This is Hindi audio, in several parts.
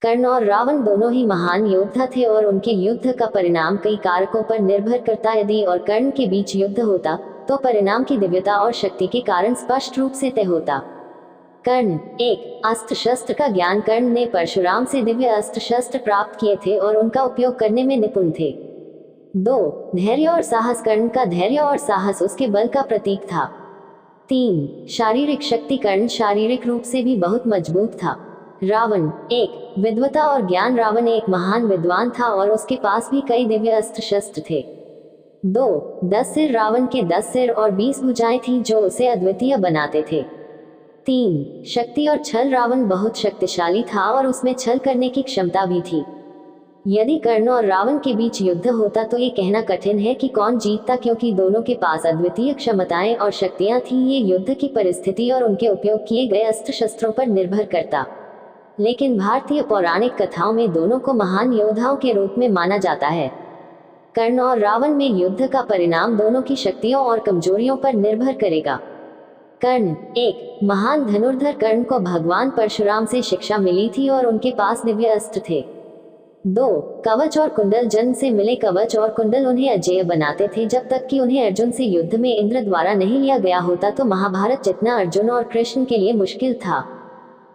कर्ण और रावण दोनों ही महान योद्धा थे और उनके युद्ध का परिणाम कई कारकों पर निर्भर करता। यदि और कर्ण के बीच युद्ध होता तो परिणाम की दिव्यता और शक्ति के कारण स्पष्ट रूप से तय होता। कर्ण एक, अस्त्र शस्त्र का ज्ञान। कर्ण ने परशुराम से दिव्य अस्त्र शस्त्र प्राप्त किए थे और उनका उपयोग करने में निपुण थे। 2, धैर्य और साहस। कर्ण का धैर्य और साहस उसके बल का प्रतीक था। 3, शारीरिक शक्ति। कर्ण शारीरिक रूप से भी बहुत मजबूत था। रावण एक, विद्वता और ज्ञान। रावण एक महान विद्वान था और उसके पास भी कई दिव्य अस्त्र शस्त्र थे। 2, 10 सिर। रावण के 10 सिर और 20 भुजाएं थीं जो उसे अद्वितीय बनाते थे। 3, शक्ति और छल। रावण बहुत शक्तिशाली था और उसमें छल करने की क्षमता भी थी। यदि कर्ण और रावण के बीच युद्ध होता तो ये कहना कठिन है कि कौन जीतता, क्योंकि दोनों के पास अद्वितीय क्षमताएं और शक्तियां थीं। ये युद्ध की परिस्थिति और उनके उपयोग किए गए अस्त्र शस्त्रों पर निर्भर करता। लेकिन भारतीय पौराणिक कथाओं में दोनों को महान योद्धाओं के रूप में माना जाता है। कर्ण और रावण में युद्ध का परिणाम दोनों की शक्तियों और कमजोरियों पर निर्भर करेगा। कर्ण एक, महान धनुर्धर। कर्ण को भगवान परशुराम से शिक्षा मिली थी और उनके पास दिव्य अस्त्र थे। 2, कवच और कुंडल। जन्म से मिले कवच और कुंडल उन्हें अजेय बनाते थे जब तक कि उन्हें अर्जुन से युद्ध में इंद्र द्वारा नहीं लिया गया होता तो महाभारत जितना अर्जुन और कृष्ण के लिए मुश्किल था।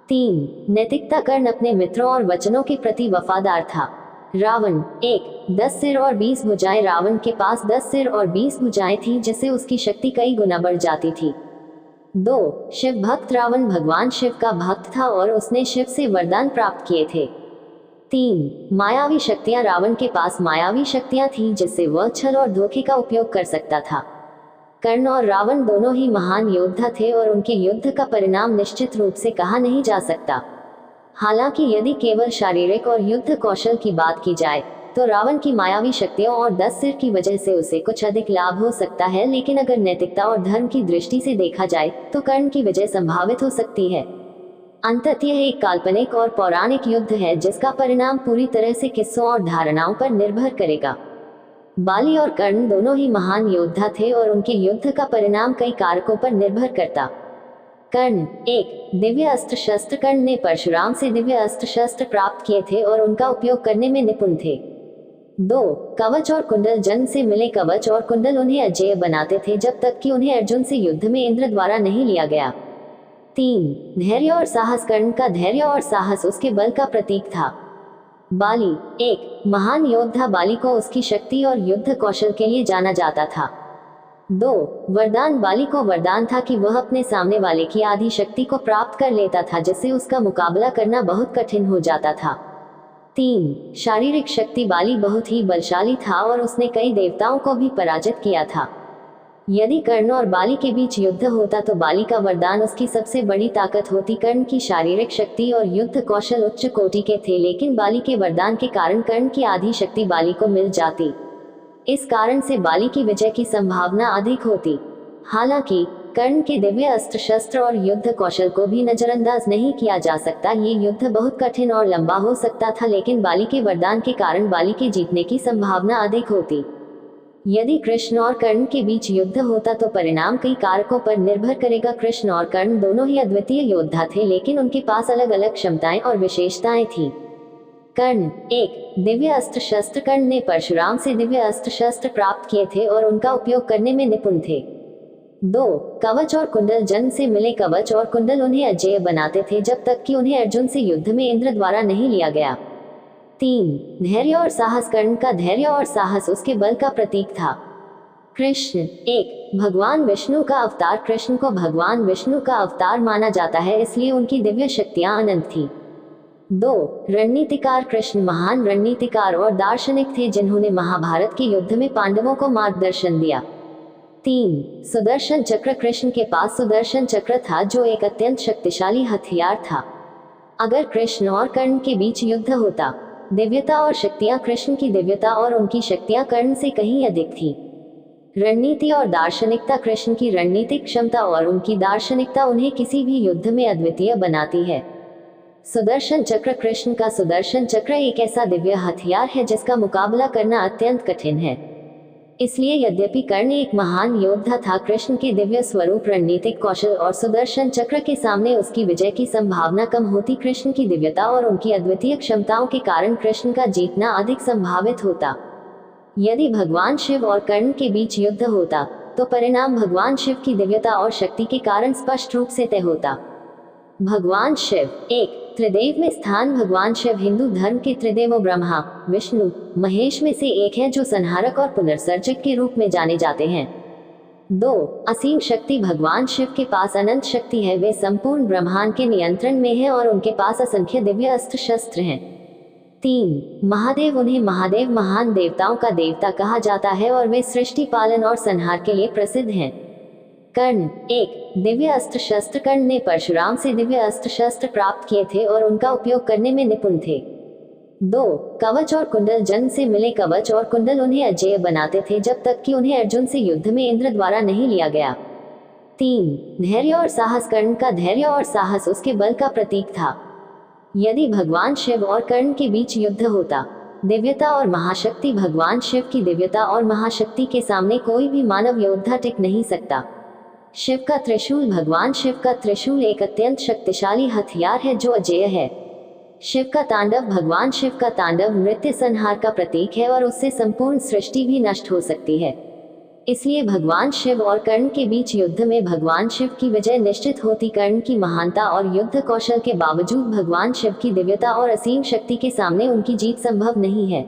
3, नैतिकता। कर्ण अपने मित्रों और वचनों के प्रति वफादार था। रावण एक, 10 सिर और 20 भुजाएं। रावण के पास 10 सिर और 20 भुजाएं थीं जिससे उसकी शक्ति कई गुना बढ़ जाती थी। 2, शिव भक्त। रावण भगवान शिव का भक्त था और उसने शिव से वरदान प्राप्त किए थे। 3, मायावी शक्तियां। रावण के पास मायावी शक्तियां थीं जिससे वह छल और धोखे का उपयोग कर सकता था। कर्ण और रावण दोनों ही महान योद्धा थे और उनके युद्ध का परिणाम निश्चित रूप से कहा नहीं जा सकता। हालांकि यदि केवल शारीरिक और युद्ध कौशल की बात की जाए तो रावण की मायावी शक्तियों और 10 सिर की वजह से उसे कुछ अधिक लाभ हो सकता है, लेकिन अगर नैतिकता और धर्म की दृष्टि से देखा जाए तो कर्ण की विजय संभावित हो सकती है। अंततः यह एक काल्पनिक और पौराणिक युद्ध है जिसका परिणाम पूरी तरह से किस्सों और धारणाओं पर निर्भर करेगा। बाली और कर्ण दोनों ही महान योद्धा थे और उनके युद्ध का परिणाम कई कारकों पर निर्भर करता। कर्ण एक, दिव्य अस्त्र शस्त्र। कर्ण ने परशुराम से दिव्य अस्त्र शस्त्र प्राप्त किए थे और उनका उपयोग करने में निपुण थे। 2, कवच और कुंडल। जन्म से मिले कवच और कुंडल उन्हें अजेय बनाते थे जब तक कि उन्हें अर्जुन से युद्ध में इंद्र द्वारा नहीं लिया गया। 3, धैर्य और साहस। कर्ण का धैर्य और साहस उसके बल का प्रतीक था। बाली एक, महान योद्धा। बाली को उसकी शक्ति और युद्ध कौशल के लिए जाना जाता था। 2, वरदान। बाली को वरदान था कि वह अपने सामने वाले की आधी शक्ति को प्राप्त कर लेता था जिससे उसका मुकाबला करना बहुत कठिन हो जाता था। 3, शारीरिक शक्ति। बाली बहुत ही बलशाली था और उसने कई देवताओं को भी पराजित किया था। यदि कर्ण और बाली के बीच युद्ध होता तो बाली का वरदान उसकी सबसे बड़ी ताकत होती। कर्ण की शारीरिक शक्ति और युद्ध कौशल उच्च कोटि के थे, लेकिन बाली के वरदान के कारण कर्ण की आधी शक्ति बाली को मिल जाती। इस कारण से बाली की विजय की संभावना अधिक होती। हालांकि कर्ण के दिव्य अस्त्र शस्त्र और युद्ध कौशल को भी नजरअंदाज नहीं किया जा सकता। ये युद्ध बहुत कठिन और लंबा हो सकता था, लेकिन बाली के वरदान के कारण बाली के जीतने की संभावना अधिक होती। यदि कृष्ण और कर्ण के बीच युद्ध होता तो परिणाम कई कारकों पर निर्भर करेगा। कृष्ण और कर्ण दोनों ही अद्वितीय योद्धा थे, लेकिन उनके पास अलग अलग क्षमताएं और विशेषताएं थीं। कर्ण एक, दिव्य अस्त्र शस्त्र। कर्ण ने परशुराम से दिव्य अस्त्र शस्त्र प्राप्त किए थे और उनका उपयोग करने में निपुण थे। 2, कवच और कुंडल। जन्म से मिले कवच और कुंडल उन्हें अजेय बनाते थे जब तक कि उन्हें अर्जुन से युद्ध में इंद्र द्वारा नहीं लिया गया। 3, धैर्य और साहस। कर्ण का धैर्य और साहस उसके बल का प्रतीक था। कृष्ण एक, भगवान विष्णु का अवतार। कृष्ण को भगवान विष्णु का अवतार माना जाता है, इसलिए उनकी दिव्य शक्तियां अनंत थी। 2, रणनीतिकार। कृष्ण महान रणनीतिकार और दार्शनिक थे जिन्होंने महाभारत के युद्ध में पांडवों को मार्गदर्शन दिया। 3, सुदर्शन चक्र। कृष्ण के पास सुदर्शन चक्र था जो एक अत्यंत शक्तिशाली हथियार था। अगर कृष्ण और कर्ण के बीच युद्ध होता, दिव्यता और शक्तियां। कृष्ण की दिव्यता और उनकी शक्तियां कर्ण से कहीं अधिक थी। रणनीति और दार्शनिकता। कृष्ण की रणनीतिक क्षमता और उनकी दार्शनिकता उन्हें किसी भी युद्ध में अद्वितीय बनाती है। सुदर्शन चक्र। कृष्ण का सुदर्शन चक्र एक ऐसा दिव्य हथियार है जिसका मुकाबला करना अत्यंत कठिन है। इसलिए यद्यपि कर्ण एक महान योद्धा था, कृष्ण के दिव्य स्वरूप, रणनीतिक कौशल और सुदर्शन चक्र के सामने उसकी विजय की संभावना कम होती। कृष्ण की दिव्यता और उनकी अद्वितीय क्षमताओं के कारण कृष्ण का जीतना अधिक संभावित होता। यदि भगवान शिव और कर्ण के बीच युद्ध होता तो परिणाम भगवान शिव की दिव्यता और शक्ति के कारण स्पष्ट रूप से तय होता। भगवान शिव एक त्रिदेव में स्थान। भगवान शिव हिंदू धर्म के त्रिदेवों ब्रह्मा, विष्णु, महेश में से एक है, जो संहारक और पुनर्सर्जक के रूप में जाने जाते हैं। 2. असीम शक्ति। भगवान शिव के पास अनंत शक्ति है, वे संपूर्ण ब्रह्मांड के नियंत्रण में हैं और उनके पास असंख्य दिव्य अस्त्र शस्त्र हैं। 3. महादेव। उन्हें महादेव महान देवताओं का देवता कहा जाता है और वे सृष्टि पालन और संहार के लिए प्रसिद्ध हैं। कर्ण एक दिव्य अस्त्र शस्त्र। कर्ण ने परशुराम से दिव्य अस्त्र शस्त्र प्राप्त किए थे और उनका उपयोग करने में निपुण थे। 2. कवच और कुंडल। जन्म से मिले कवच और कुंडल उन्हें अजेय बनाते थे जब तक कि उन्हें अर्जुन से युद्ध में इंद्र द्वारा नहीं लिया गया। 3. धैर्य और साहस। कर्ण का धैर्य और साहस उसके बल का प्रतीक था। यदि भगवान शिव और कर्ण के बीच युद्ध होता, दिव्यता और महाशक्ति। भगवान शिव की दिव्यता और महाशक्ति के सामने कोई भी मानव योद्धा टिक नहीं सकता। शिव का त्रिशूल। भगवान शिव का त्रिशूल एक अत्यंत शक्तिशाली हथियार है जो अजेय है। शिव का तांडव। भगवान शिव का तांडव नृत्य संहार का प्रतीक है और उससे संपूर्ण सृष्टि भी नष्ट हो सकती है। इसलिए भगवान शिव और कर्ण के बीच युद्ध में भगवान शिव की विजय निश्चित होती। कर्ण की महानता और युद्ध कौशल के बावजूद भगवान शिव की दिव्यता और असीम शक्ति के सामने उनकी जीत संभव नहीं है।